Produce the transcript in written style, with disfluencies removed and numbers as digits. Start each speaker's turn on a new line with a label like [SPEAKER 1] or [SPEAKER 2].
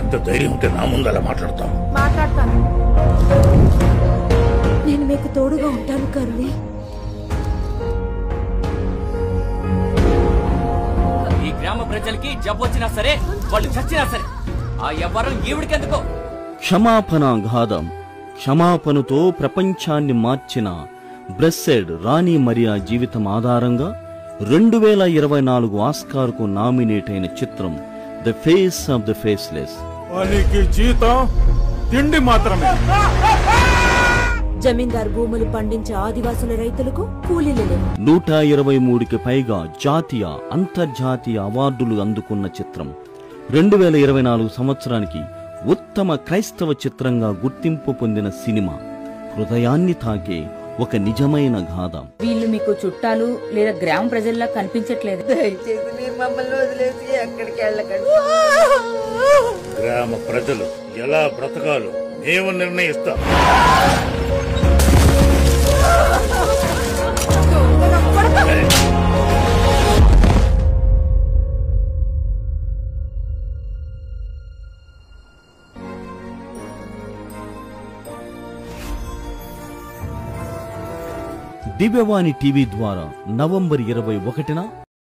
[SPEAKER 1] ఎంత ధైర్యం ఉంటే నా ముందు అలా మాట్లాడతాం?
[SPEAKER 2] మాట్లాడతాను. నేను మీకు తోడుగా ఉంటాను కరుణి.
[SPEAKER 3] ఈ గ్రామ ప్రజలకి జబ్బు వచ్చినా సరే, వాళ్ళు చచ్చినా సరే, ఆ ఎవ్వరం ఈవిడికెందుకో.
[SPEAKER 4] క్షమాపణాఘాతం. క్షమాపణతో ప్రపంచాన్ని మార్చిన బ్లెస్సెడ్ రాణి మరియా జీవితం ఆధారంగా 2024 ఆస్కార్కు నామినేట్ అయిన చిత్రం the face of the faceless.
[SPEAKER 5] వానికి జీతం తిండి మాత్రమే.
[SPEAKER 2] జమీందార్ భూములు పండించే ఆదివాసుల రైతులకు కూలీలు లేవు.
[SPEAKER 4] 123కి పైగా జాతీయ అంతర్జాతీయ అవార్డులు అందుకున్న చిత్రం 2024 సంవత్సరానికి ఉత్తమ క్రైస్తవ చిత్రంగా గుర్తింపు పొందిన సినిమా. హృదయాన్ని తాకే ఒక నిజమైన గాథ.
[SPEAKER 6] వీళ్ళు మీకు చుట్టాలు లేదా గ్రామ ప్రజల్లా కనిపించట్లేదు.
[SPEAKER 7] దయచేసి మీరు మమ్మల్ని వదిలేసి ఎక్కడికి వెళ్ళకండి.
[SPEAKER 1] గ్రామ ప్రజలు ఎలా బ్రతకాలో మేము నిర్ణయిస్తాం.
[SPEAKER 4] దివ్యవాణి టీవీ ద్వారా నవంబర్ 21న